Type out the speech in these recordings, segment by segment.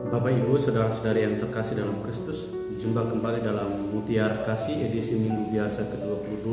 Bapak Ibu, saudara-saudari yang terkasih dalam Kristus, jumpa kembali dalam Mutiara Kasih edisi Minggu Biasa ke-22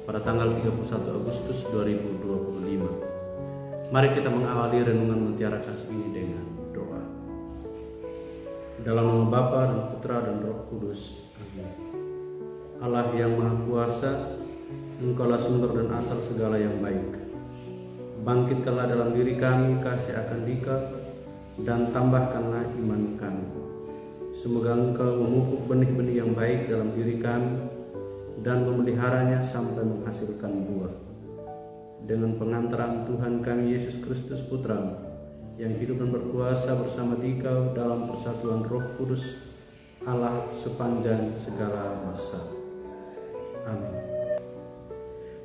pada tanggal 31 Agustus 2025. Mari kita mengawali renungan Mutiara Kasih ini dengan doa. Dalam nama Bapa dan Putra dan Roh Kudus. Amin. Allah yang Maha Kuasa, Engkaulah sumber dan asal segala yang baik. Bangkitkanlah dalam diri kami kasih akan Dikau, dan tambahkanlah iman kami. Semoga Engkau memupuk benih-benih yang baik dalam diri kami dan memeliharanya sampai menghasilkan buah. Dengan pengantaran Tuhan kami Yesus Kristus Putra-Mu, yang hidup dan berkuasa bersama Dikau dalam persatuan Roh Kudus, Allah sepanjang segala masa. Amin.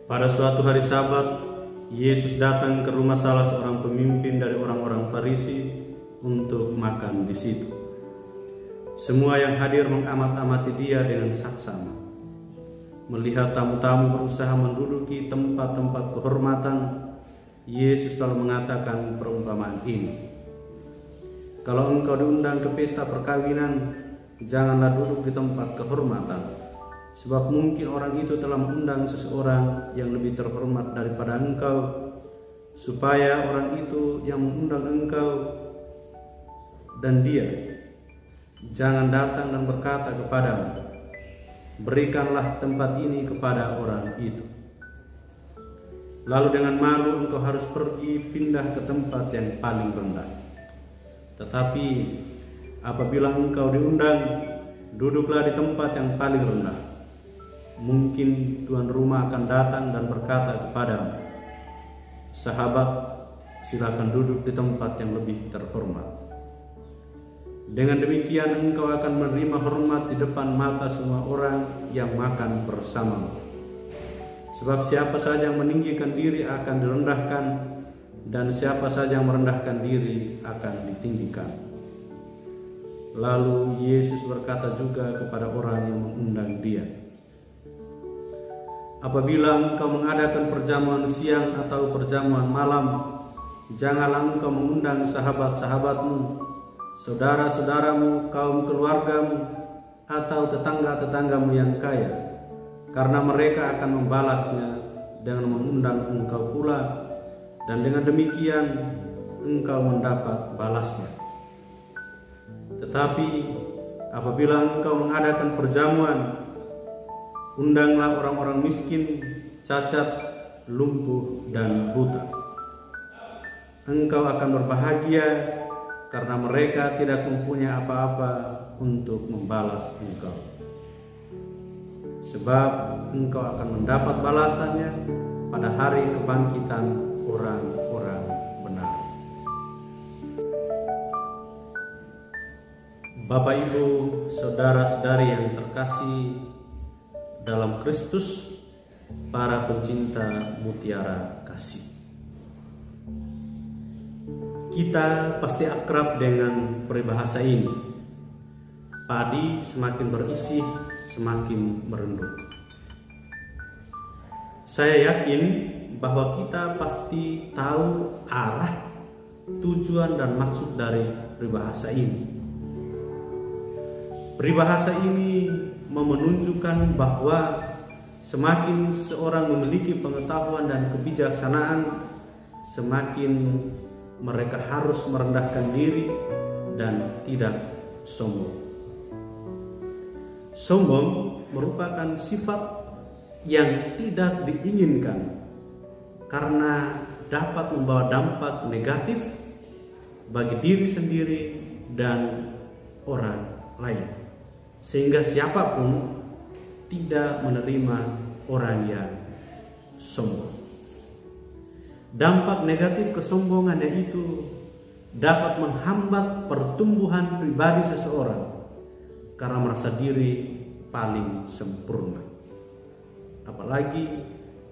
Pada suatu hari Sabat, Yesus datang ke rumah salah seorang pemimpin dari orang-orang Farisi untuk makan di situ. Semua yang hadir mengamat-amati dia dengan saksama. Melihat tamu-tamu berusaha menduduki tempat-tempat kehormatan, Yesus lalu mengatakan perumpamaan ini. Kalau engkau diundang ke pesta perkawinan, janganlah duduk di tempat kehormatan, sebab mungkin orang itu telah mengundang seseorang yang lebih terhormat daripada engkau, supaya orang itu yang mengundang engkau dan dia jangan datang dan berkata kepadamu, berikanlah tempat ini kepada orang itu. Lalu dengan malu engkau harus pergi pindah ke tempat yang paling rendah. Tetapi apabila engkau diundang, duduklah di tempat yang paling rendah. Mungkin tuan rumah akan datang dan berkata kepadamu, sahabat, silakan duduk di tempat yang lebih terhormat. Dengan demikian engkau akan menerima hormat di depan mata semua orang yang makan bersamamu. Sebab siapa saja yang meninggikan diri akan direndahkan, dan siapa saja yang merendahkan diri akan ditinggikan. Lalu Yesus berkata juga kepada orang yang mengundang dia, apabila engkau mengadakan perjamuan siang atau perjamuan malam, janganlah engkau mengundang sahabat-sahabatmu, saudara-saudaramu, kaum keluargamu, atau tetangga-tetanggamu yang kaya, karena mereka akan membalasnya dengan mengundang engkau pula, dan dengan demikian engkau mendapat balasnya. Tetapi apabila engkau mengadakan perjamuan, undanglah orang-orang miskin, cacat, lumpuh, dan buta. Engkau akan berbahagia karena mereka tidak mempunyai apa-apa untuk membalas engkau. Sebab engkau akan mendapat balasannya pada hari kebangkitan orang-orang benar. Bapak, Ibu, saudara-saudari yang terkasih dalam Kristus, para pencinta Mutiara Kasih. Kita pasti akrab dengan peribahasa ini. Padi semakin berisi, semakin merenduk. Saya yakin bahwa kita pasti tahu arah, tujuan, dan maksud dari peribahasa ini. Peribahasa ini menunjukkan bahwa semakin seseorang memiliki pengetahuan dan kebijaksanaan, semakin mereka harus merendahkan diri dan tidak sombong. Sombong merupakan sifat yang tidak diinginkan karena dapat membawa dampak negatif bagi diri sendiri dan orang lain, sehingga siapapun tidak menerima orang yang sombong. Dampak negatif kesombongannya itu dapat menghambat pertumbuhan pribadi seseorang karena merasa diri paling sempurna. Apalagi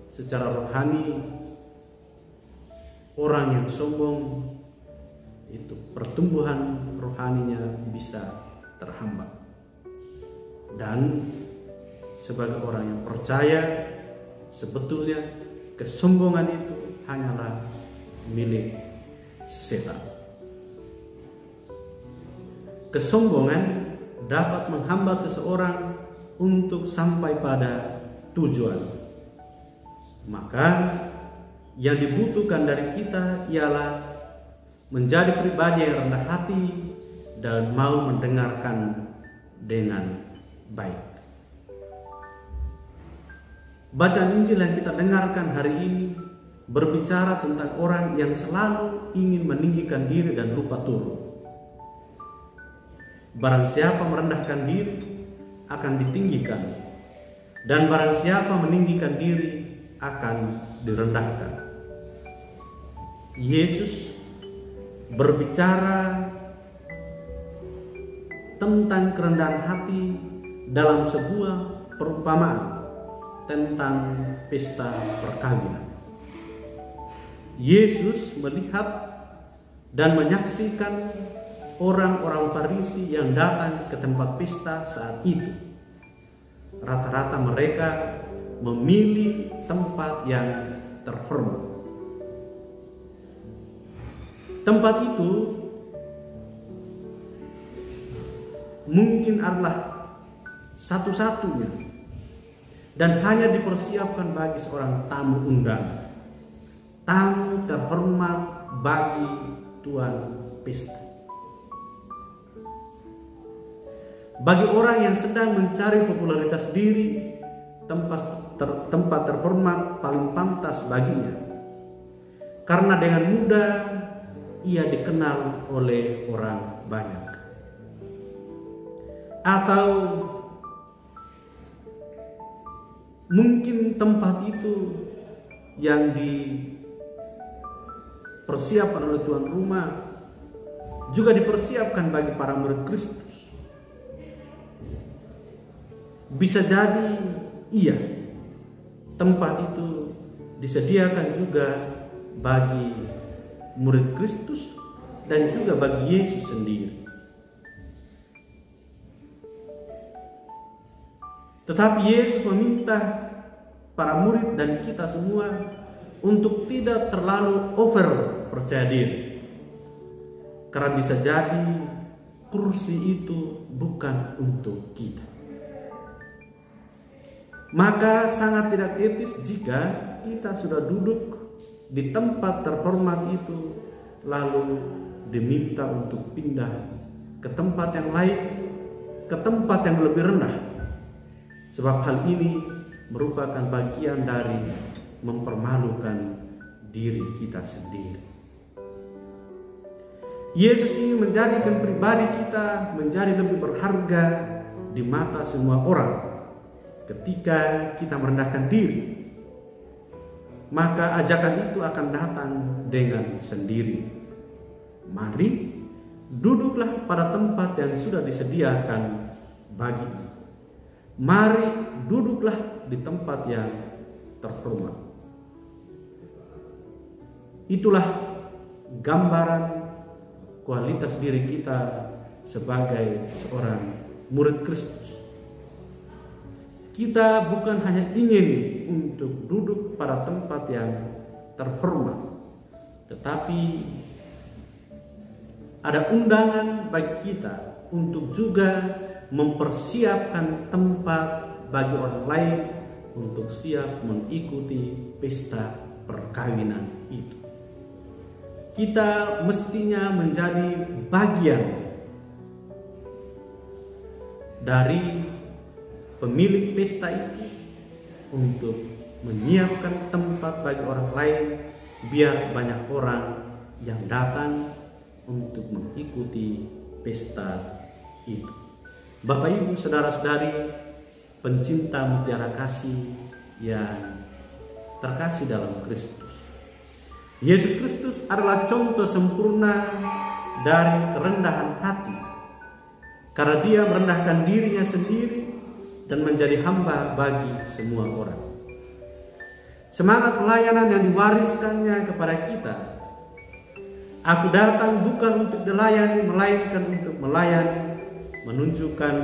secara rohani, orang yang sombong itu pertumbuhan rohaninya bisa terhambat. Dan sebagai orang yang percaya, sebetulnya kesombongan itu hanyalah milik setan. kesombongan dapat menghambat seseorang untuk sampai pada tujuan. Maka yang dibutuhkan dari kita ialah menjadi pribadi yang rendah hati dan mau mendengarkan dengan baik. Bacaan Injil yang kita dengarkan hari ini berbicara tentang orang yang selalu ingin meninggikan diri dan lupa turun. Barang siapa merendahkan diri akan ditinggikan, dan barang siapa meninggikan diri akan direndahkan. Yesus berbicara tentang kerendahan hati dalam sebuah perumpamaan tentang pesta perkawinan. Yesus melihat dan menyaksikan orang-orang Farisi yang datang ke tempat pesta saat itu. Rata-rata mereka memilih tempat yang terhormat. Tempat itu mungkin adalah satu-satunya dan hanya dipersiapkan bagi seorang tamu undangan, tamu terhormat bagi tuan pesta. Bagi orang yang sedang mencari popularitas diri, tempat terhormat paling pantas baginya, karena dengan mudah ia dikenal oleh orang banyak. Atau mungkin tempat itu yang dipersiapkan oleh tuan rumah juga dipersiapkan bagi para murid Kristus. Bisa jadi iya, tempat itu disediakan juga bagi murid Kristus dan juga bagi Yesus sendiri. Tetapi Yesus meminta para murid dan kita semua untuk tidak terlalu over percaya diri, karena bisa jadi kursi itu bukan untuk kita. Maka sangat tidak etis jika kita sudah duduk di tempat terhormat itu lalu diminta untuk pindah ke tempat yang lain, ke tempat yang lebih rendah. Sebab hal ini merupakan bagian dari mempermalukan diri kita sendiri. Yesus ingin menjadikan pribadi kita menjadi lebih berharga di mata semua orang. Ketika kita merendahkan diri, maka ajakan itu akan datang dengan sendiri. Mari duduklah pada tempat yang sudah disediakan bagimu. Mari duduklah di tempat yang terhormat. Itulah gambaran kualitas diri kita sebagai seorang murid Kristus. Kita bukan hanya ingin untuk duduk pada tempat yang terhormat, tetapi ada undangan bagi kita untuk juga mempersiapkan tempat bagi orang lain untuk siap mengikuti pesta perkawinan itu. Kita mestinya menjadi bagian dari pemilik pesta itu untuk menyiapkan tempat bagi orang lain, biar banyak orang yang datang untuk mengikuti pesta itu. Bapak Ibu, saudara-saudari pencinta mutiara kasih yang terkasih dalam Kristus, Yesus Kristus adalah contoh sempurna dari kerendahan hati, karena dia merendahkan dirinya sendiri dan menjadi hamba bagi semua orang. Semangat pelayanan yang diwariskannya kepada kita, aku datang bukan untuk dilayani, melainkan untuk melayani, menunjukkan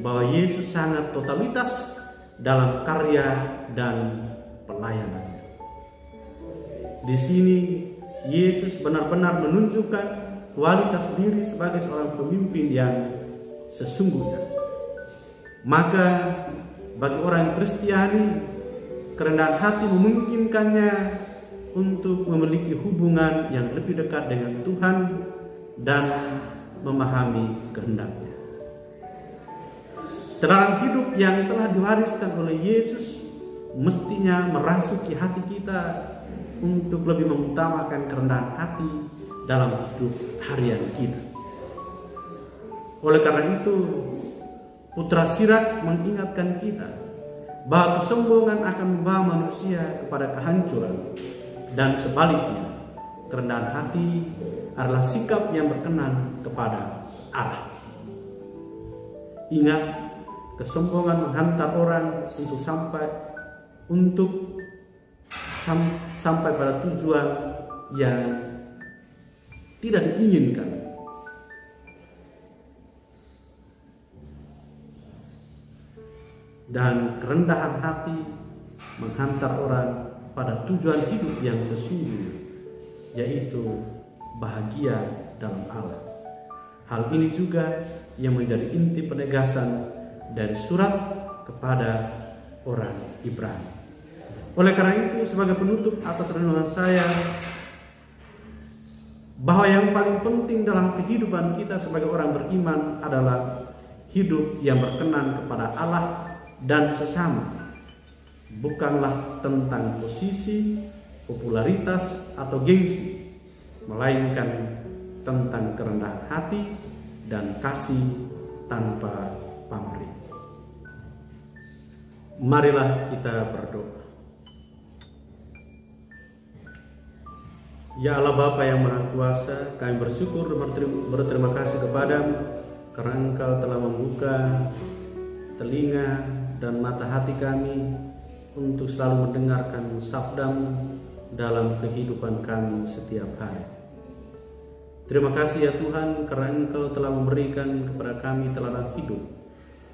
bahwa Yesus sangat totalitas dalam karya dan pelayanannya. Di sini Yesus benar-benar menunjukkan kualitas diri sebagai seorang pemimpin yang sesungguhnya. Maka bagi orang Kristiani, kerendahan hati memungkinkannya untuk memiliki hubungan yang lebih dekat dengan Tuhan dan memahami kehendaknya. Teladan hidup yang telah diwariskan oleh Yesus mestinya merasuki hati kita untuk lebih mengutamakan kerendahan hati dalam hidup harian kita. Oleh karena itu, Putra Sirak mengingatkan kita bahwa kesombongan akan membawa manusia kepada kehancuran, dan sebaliknya, kerendahan hati adalah sikap yang berkenan kepada Allah. Ingat, kesombongan menghantar orang untuk sampai pada tujuan yang tidak diinginkan. Dan kerendahan hati menghantar orang pada tujuan hidup yang sesungguhnya, yaitu bahagia dalam Allah. Hal ini juga yang menjadi inti penegasan dari surat kepada orang Ibrani. Oleh karena itu, sebagai penutup atas renungan saya, bahwa yang paling penting dalam kehidupan kita sebagai orang beriman adalah hidup yang berkenan kepada Allah dan sesama, bukanlah tentang posisi, popularitas, atau gengsi, melainkan tentang kerendahan hati dan kasih tanpa pamrih. Marilah kita berdoa. Ya Allah Bapa yang Maha Kuasa, kami bersyukur dan berterima kasih kepadamu karena Engkau telah membuka telinga dan mata hati kami untuk selalu mendengarkan sabda-Mu dalam kehidupan kami setiap hari. Terima kasih ya Tuhan, karena Engkau telah memberikan kepada kami teladan hidup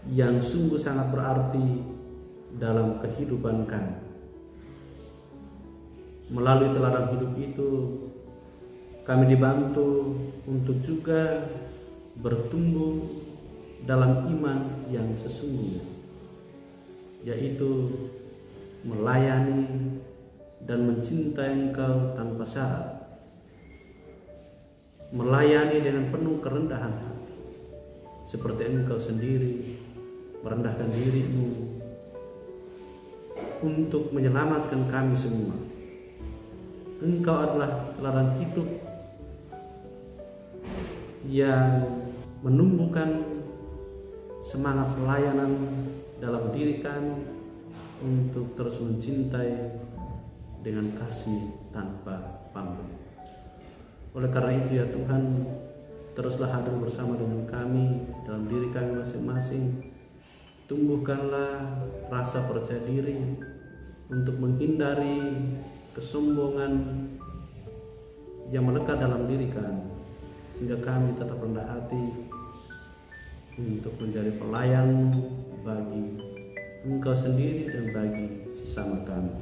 yang sungguh sangat berarti dalam kehidupan kami. Melalui teladan hidup itu, kami dibantu untuk juga bertumbuh dalam iman yang sesungguhnya, yaitu melayani dan mencintai Engkau tanpa syarat, melayani dengan penuh kerendahan hati, seperti Engkau sendiri merendahkan diri-Mu untuk menyelamatkan kami semua. Engkau adalah teladan hidup yang menumbuhkan semangat pelayanan dalam diri kami untuk terus mencintai dengan kasih tanpa pamrih. Oleh karena itu ya Tuhan, teruslah hadir bersama dengan kami dalam diri kami masing-masing. Tumbuhkanlah rasa percaya diri untuk menghindari kesombongan yang melekat dalam diri kami, sehingga kami tetap rendah hati untuk menjadi pelayan bagi Engkau sendiri dan bagi sesama kami.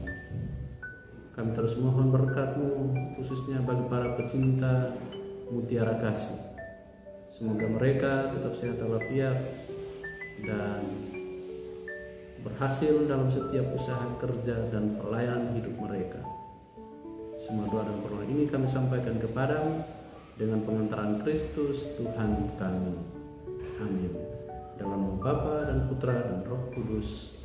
Kami terus mohon berkat-Mu, khususnya bagi para pecinta mutiara kasih. Semoga mereka tetap sehat walafiat dan berhasil dalam setiap usaha kerja dan pelayanan hidup mereka. Semua doa dan permohonan ini kami sampaikan kepadamu dengan pengantaran Kristus Tuhan kami. Amin. Dalam nama Bapa dan Putra dan Roh Kudus.